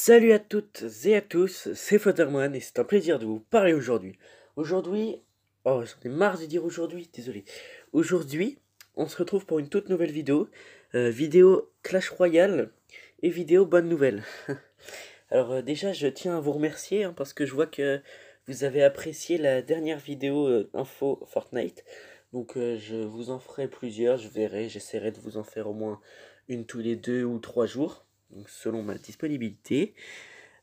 Salut à toutes et à tous, c'est Futterman et c'est un plaisir de vous parler aujourd'hui. Oh j'en ai marre de dire aujourd'hui, désolé. Aujourd'hui, on se retrouve pour une toute nouvelle vidéo, vidéo Clash Royale et vidéo bonne nouvelle. Alors déjà, je tiens à vous remercier parce que je vois que vous avez apprécié la dernière vidéo info Fortnite. Donc je vous en ferai plusieurs, je verrai, j'essaierai de vous en faire au moins une tous les 2 ou 3 jours, donc selon ma disponibilité.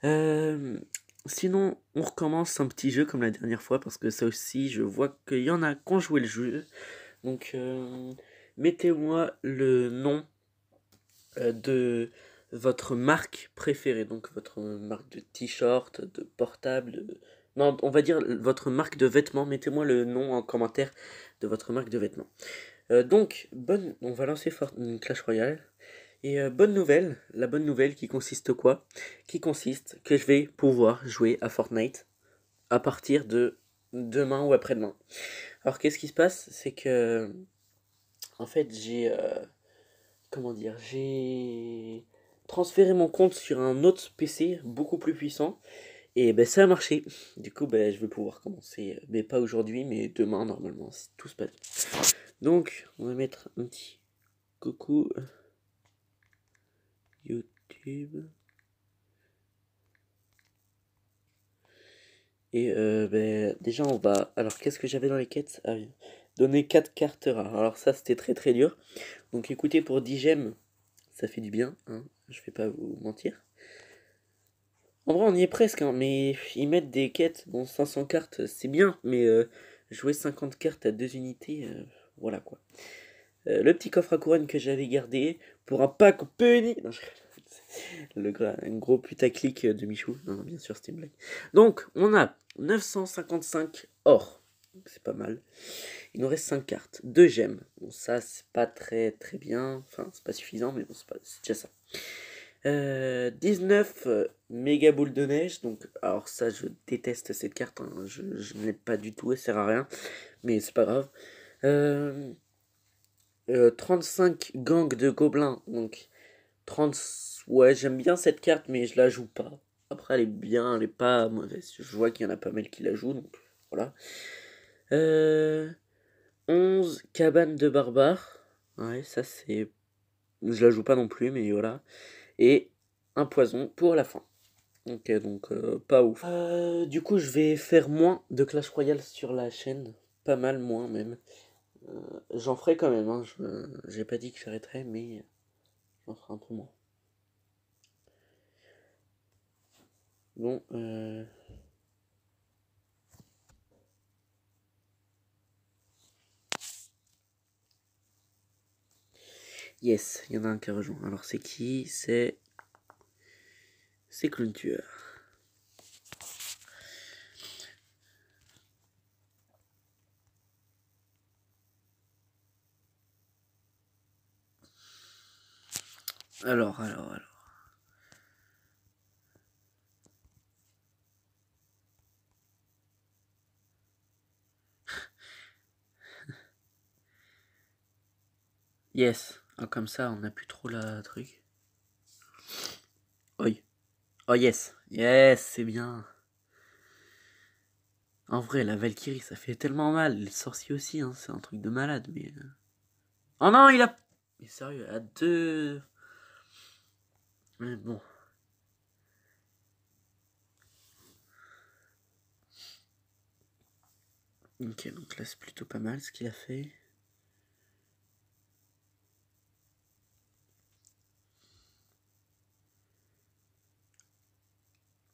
Euh, Sinon, on recommence un petit jeu comme la dernière fois parce que ça aussi, je vois qu'il y en a qui ont joué le jeu. Donc mettez-moi le nom de votre marque préférée, donc votre marque de t-shirt, de portable, non, on va dire votre marque de vêtements. Mettez-moi le nom en commentaire de votre marque de vêtements. On va lancer Clash Royale. Et bonne nouvelle, la bonne nouvelle qui consiste quoi? Qui consiste que je vais pouvoir jouer à Fortnite à partir de demain ou après-demain. Alors qu'est-ce qui se passe? C'est que en fait j'ai transféré mon compte sur un autre PC beaucoup plus puissant et ben ça a marché. Du coup ben je vais pouvoir commencer, mais pas aujourd'hui, mais demain normalement si tout se passe bien. Donc on va mettre un petit coucou YouTube. Et déjà on va... Alors qu'est-ce que j'avais dans les quêtes? Ah oui. Donner 4 cartes rares. Alors ça c'était très très dur. Donc écoutez, pour 10 gemmes, ça fait du bien, hein. Je vais pas vous mentir. En vrai on y est presque, hein, mais ils mettent des quêtes. Bon, 500 cartes c'est bien, mais jouer 50 cartes à 2 unités, voilà quoi. Le petit coffre à couronne que j'avais gardé pour un pack penny. Non, un gros putaclic de Michou. Non, non, bien sûr, c'était une blague. Donc, on a 955 or. C'est pas mal. Il nous reste 5 cartes. 2 gemmes. Bon, ça, c'est pas très très bien. Enfin, c'est pas suffisant, mais bon, c'est déjà ça. 19 méga boules de neige. Donc, alors ça, je déteste cette carte, hein. Je ne l'aime pas du tout, elle sert à rien. Mais c'est pas grave. 35 gangs de gobelins. Donc, 30... Ouais, j'aime bien cette carte, mais je la joue pas. Après, elle est bien, elle est pas mauvaise. Je vois qu'il y en a pas mal qui la jouent, donc voilà. Euh, 11 cabanes de barbares. Ouais, ça c'est... Je la joue pas non plus, mais voilà. Et un poison pour la fin. Ok, donc pas ouf. Du coup, je vais faire moins de Clash Royale sur la chaîne. Pas mal moins même. J'en ferai quand même, hein. J'ai pas dit que j'arrêterais, mais j'en ferai un peu moins. Bon, yes, il y en a un qui a rejoint. Alors c'est qui? C'est Clown Tueur. Alors. Yes. Ah, comme ça, on n'a plus trop la truc. Oi. Oh yes. Yes, c'est bien. En vrai, la Valkyrie, ça fait tellement mal. Le sorcier aussi, hein, c'est un truc de malade, mais... Oh non, il a... Mais sérieux, à 2... Mais bon. Ok, donc là, c'est plutôt pas mal ce qu'il a fait.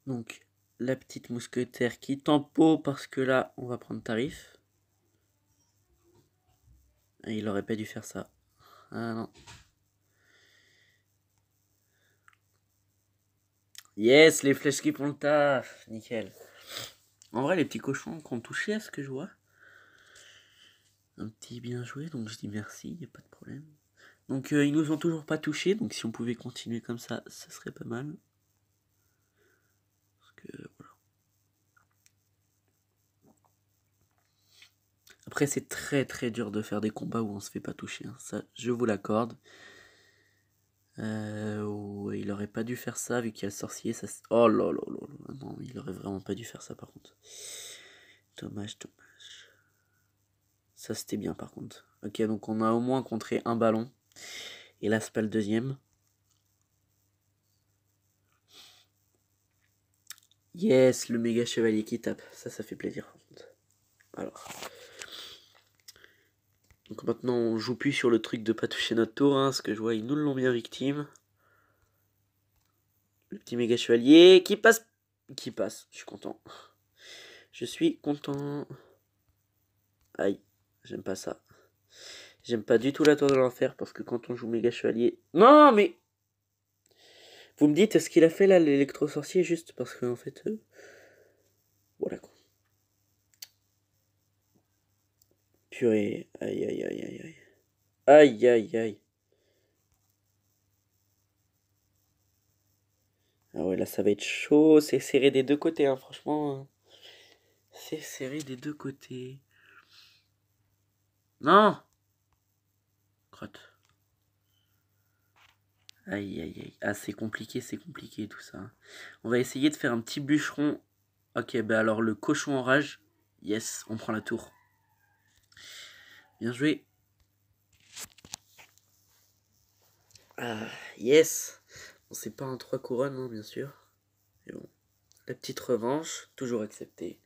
Donc, la petite mousquetaire qui tempo parce que là, on va prendre tarif. Et il aurait pas dû faire ça. Ah non. Yes, les flèches qui font le taf. Nickel. En vrai, les petits cochons qui ont touché à ce que je vois. Un petit bien joué, donc je dis merci, y a pas de problème. Donc ils nous ont toujours pas touché, donc si on pouvait continuer comme ça serait pas mal. Parce que voilà. Après c'est très très dur de faire des combats où on se fait pas toucher, hein. Ça je vous l'accorde. Ouais, il aurait pas dû faire ça vu qu'il y a le sorcier. Ça... Oh là là là là. Non, il aurait vraiment pas dû faire ça par contre. Dommage, dommage. Ça c'était bien par contre. Ok, donc on a au moins contré un ballon. Et là c'est pas le deuxième. Yes, le méga chevalier qui tape. Ça fait plaisir par contre. Alors. Donc maintenant on joue plus sur le truc de pas toucher notre tour. Hein, parce que je vois ils nous l'ont bien victime. Le petit méga chevalier qui passe. Qui passe. Je suis content. Je suis content. Aïe. J'aime pas ça. J'aime pas du tout la tour de l'enfer parce que quand on joue méga chevalier... Non mais... Vous me dites, est-ce qu'il a fait là l'électro-sorcier juste parce que en fait... Voilà quoi. Purée. Aïe aïe aïe aïe aïe. Aïe aïe aïe. Ah ouais là ça va être chaud. C'est serré des deux côtés hein, franchement. C'est serré des deux côtés. Non. Crotte. Aïe aïe aïe. Ah c'est compliqué tout ça. On va essayer de faire un petit bûcheron. Ok bah alors le cochon en rage. Yes, on prend la tour. Bien joué. Ah yes. Bon c'est pas un 3 couronnes hein, bien sûr. Mais bon. La petite revanche, toujours acceptée.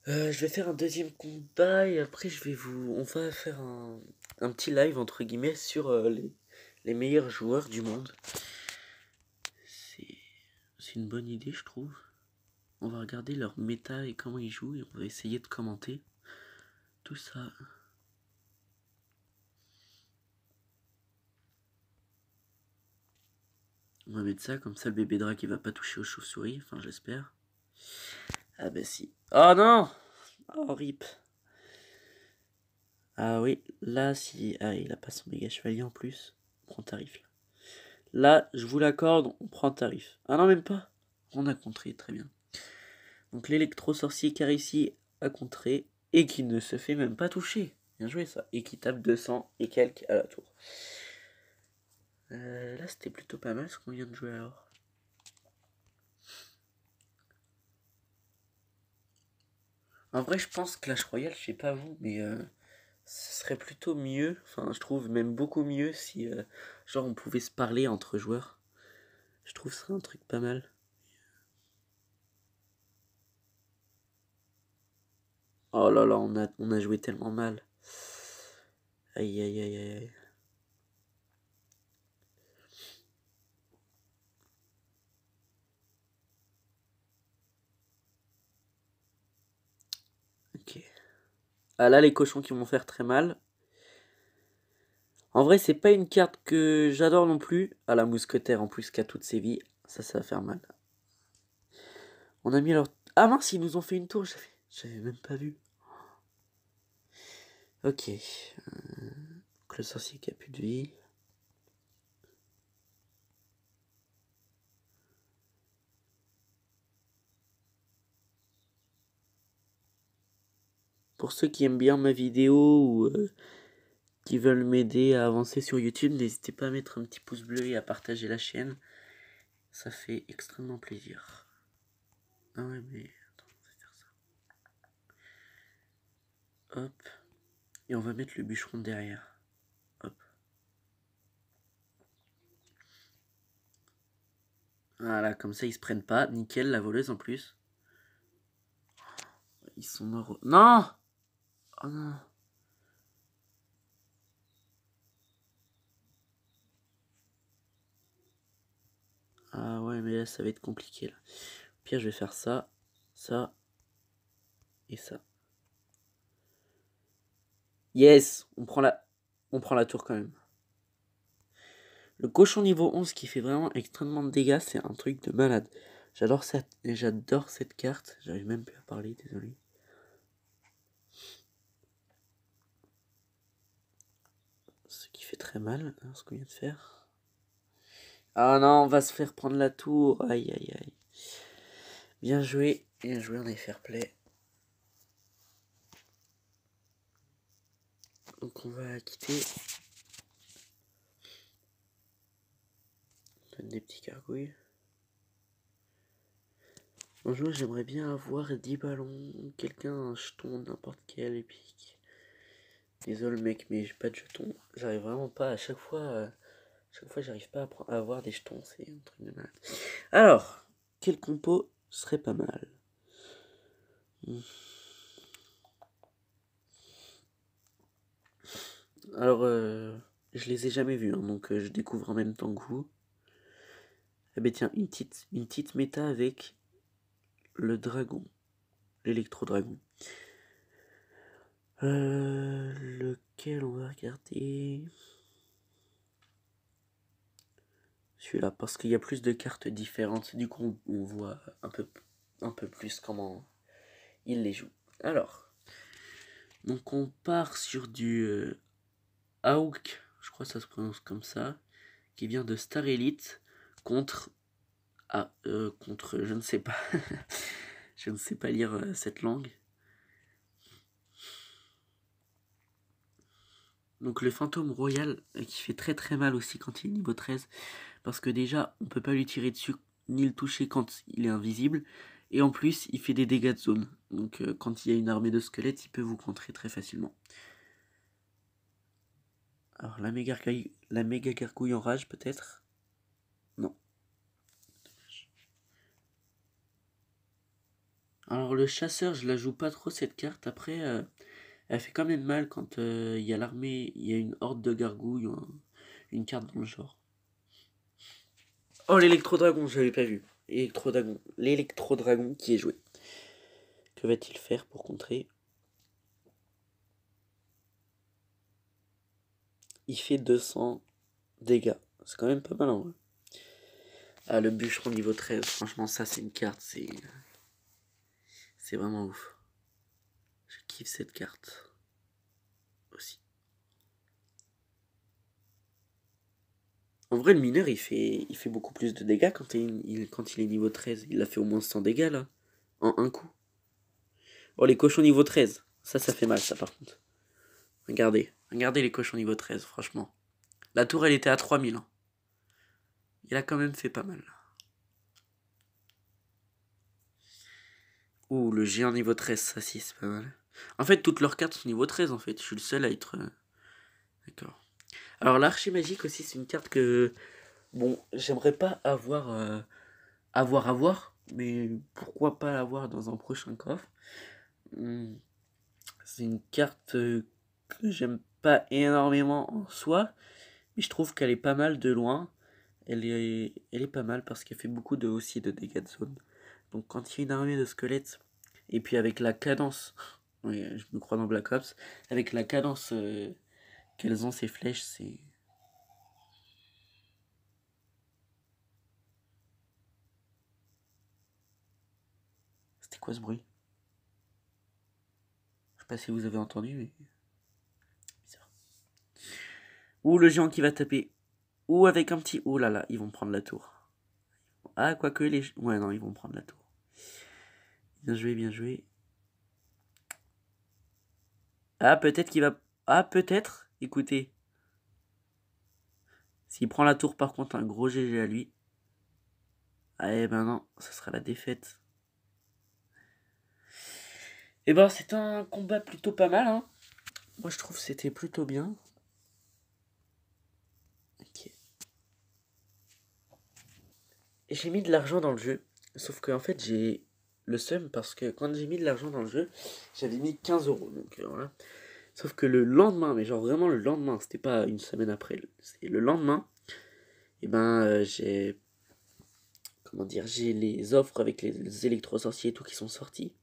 Je vais faire un deuxième combat et après on va faire un petit live entre guillemets sur les meilleurs joueurs du monde. C'est une bonne idée je trouve. On va regarder leur méta et comment ils jouent et on va essayer de commenter tout ça. On va mettre ça comme ça le bébé drac il va pas toucher aux chauves-souris, enfin j'espère. Ah bah si. Oh non. Oh rip. Ah oui, là si... Ah il a pas son méga chevalier en plus. On prend tarif là. Là, je vous l'accorde, on prend tarif. Ah non, même pas. On a contré, très bien. Donc l'électro-sorcier ici a contré et qui ne se fait même pas toucher. Bien joué ça. Et qui tape 200 et quelques à la tour. Là, c'était plutôt pas mal ce qu'on vient de jouer alors. En vrai, je pense Clash Royale, je sais pas vous, mais ce serait plutôt mieux. Enfin, je trouve même beaucoup mieux si, genre, on pouvait se parler entre joueurs. Je trouve ce serait un truc pas mal. Oh là là, on a joué tellement mal. Aïe aïe aïe aïe. Ok. Ah là, les cochons qui vont faire très mal. En vrai, c'est pas une carte que j'adore non plus. Ah, la mousquetaire en plus qui a toutes ses vies. Ça va faire mal. On a mis leur... Ah mince, ils nous ont fait une tour. J'avais même pas vu. Ok. Donc le sorcier qui a plus de vie. Pour ceux qui aiment bien ma vidéo ou qui veulent m'aider à avancer sur YouTube, n'hésitez pas à mettre un petit pouce bleu et à partager la chaîne. Ça fait extrêmement plaisir. Ah ouais, mais... Attends, on va faire ça. Hop. Et on va mettre le bûcheron derrière. Hop. Voilà, comme ça ils se prennent pas. Nickel, la voleuse en plus. Ils sont morts. Non! Oh non! Ah ouais, mais là ça va être compliqué là. Au pire, je vais faire ça, ça et ça. Yes! On prend la tour quand même. Le cochon niveau 11 qui fait vraiment extrêmement de dégâts, c'est un truc de malade. J'adore cette carte. J'arrive même plus à parler, désolé. Ce qui fait très mal, hein, ce qu'on vient de faire. Ah non, on va se faire prendre la tour. Aïe aïe aïe. Bien joué, on est fair play. Donc on va quitter. donne des petits gargouilles. Bonjour, j'aimerais bien avoir 10 ballons, quelqu'un un jeton, n'importe quel épique. Désolé mec, mais j'ai pas de jetons. J'arrive vraiment pas à chaque fois j'arrive pas à avoir des jetons, c'est un truc de malade. Alors, quel compo serait pas mal? Alors, je les ai jamais vus, hein, donc je découvre en même temps que vous. Eh ben tiens, une petite méta avec le dragon, l'électro-dragon. Lequel on va regarder? Celui-là, parce qu'il y a plus de cartes différentes, du coup on voit un peu plus comment il les joue. Alors, donc on part sur du Hawk, je crois que ça se prononce comme ça, qui vient de Star Elite contre contre je ne sais pas je ne sais pas lire cette langue. Donc le fantôme royal qui fait très mal aussi quand il est niveau 13, parce que déjà on peut pas lui tirer dessus ni le toucher quand il est invisible, et en plus il fait des dégâts de zone, donc quand il y a une armée de squelettes il peut vous contrer très facilement. Alors la méga gargouille en rage peut-être? Non. Dommage. Alors le chasseur je la joue pas trop cette carte, après elle fait quand même mal quand il y a l'armée, il y a une horde de gargouilles, une carte dans le genre. Oh l'électro-dragon, je l'avais pas vu. L'électro-dragon qui est joué. Que va-t-il faire pour contrer? Il fait 200 dégâts. C'est quand même pas mal en vrai. Ah, le bûcheron niveau 13, franchement ça c'est une carte, c'est vraiment ouf. Je kiffe cette carte aussi. En vrai le mineur il fait beaucoup plus de dégâts quand il est niveau 13. Il a fait au moins 100 dégâts là, en un coup. Oh les cochons niveau 13, ça fait mal ça par contre. Regardez les cochons niveau 13 franchement. La tour elle était à 3000 hein. Il a quand même fait pas mal. Ouh, le géant niveau 13, ça si, c'est pas mal. En fait, toutes leurs cartes sont niveau 13 en fait. Je suis le seul à être... D'accord. Alors l'archimagique aussi, c'est une carte que... Bon, j'aimerais pas avoir, mais pourquoi pas l'avoir dans un prochain coffre. C'est une carte que j'aime pas énormément en soi, mais je trouve qu'elle est pas mal de loin. Elle est pas mal parce qu'elle fait beaucoup aussi de dégâts de zone. Donc quand il y a une armée de squelettes, et puis avec la cadence, oui, je me crois dans Black Ops, avec la cadence qu'elles ont ces flèches, c'est... C'était quoi ce bruit? Je sais pas si vous avez entendu, mais... Bizarre. Ou le géant qui va taper. Ou avec un petit... Oh là là, ils vont prendre la tour. Ah, quoique les... Ouais, non, ils vont prendre la tour. Bien joué, bien joué. Ah, peut-être qu'il va... Ah, peut-être. Écoutez. S'il prend la tour, par contre, un gros GG à lui. Ah, eh ben non, ce sera la défaite. Et ben, c'est un combat plutôt pas mal, hein. Moi, je trouve que c'était plutôt bien. Ok. J'ai mis de l'argent dans le jeu. Sauf que, en fait, j'ai le seum parce que quand j'ai mis de l'argent dans le jeu, j'avais mis 15 euros. Donc, voilà. Sauf que le lendemain, mais genre vraiment le lendemain, c'était pas une semaine après, c'est le lendemain, et ben j'ai, comment dire, j'ai les offres avec les électrosorciers et tout qui sont sortis.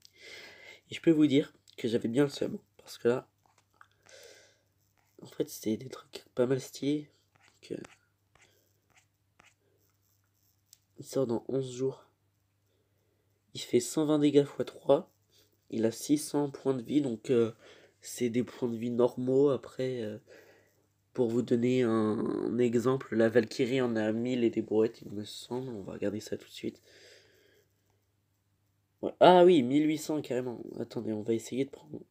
Et je peux vous dire que j'avais bien le seum. Parce que là, en fait, c'était des trucs pas mal stylés. Donc, il sort dans 11 jours. Il fait 120 dégâts x 3. Il a 600 points de vie, donc c'est des points de vie normaux. Après, pour vous donner un exemple, la Valkyrie en a 1000 et des brouettes, il me semble. On va regarder ça tout de suite. Ouais. Ah oui, 1800 carrément. Attendez, on va essayer de prendre... On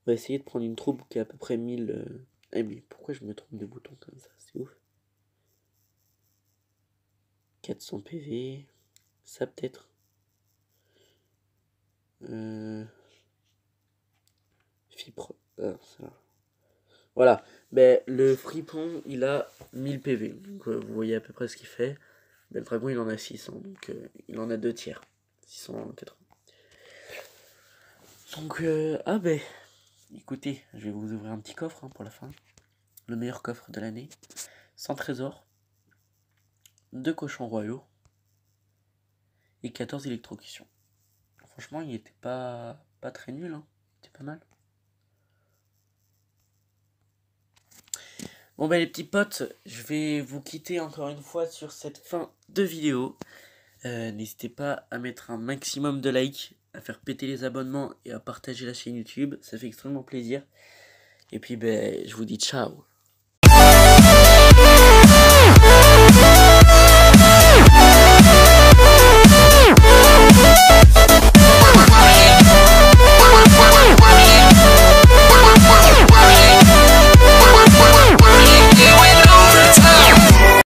va essayer de prendre une troupe qui a à peu près 1000... Eh mais pourquoi je me trompe de bouton comme ça? C'est ouf. 400 PV. Ça peut-être. Fibre. Voilà. Ben, le fripon, il a 1000 PV. Donc, vous voyez à peu près ce qu'il fait. Ben, le dragon, il en a 600. Donc, il en a 2 tiers. 680. Donc, ah ben, écoutez, je vais vous ouvrir un petit coffre pour la fin. Le meilleur coffre de l'année. 100 trésors. 2 cochons royaux. Et 14 électrocutions. Franchement, il était pas très nul. Hein. Il était pas mal. Bon ben les petits potes, je vais vous quitter encore une fois sur cette fin de vidéo. N'hésitez pas à mettre un maximum de likes, à faire péter les abonnements et à partager la chaîne YouTube. Ça fait extrêmement plaisir. Et puis ben je vous dis ciao.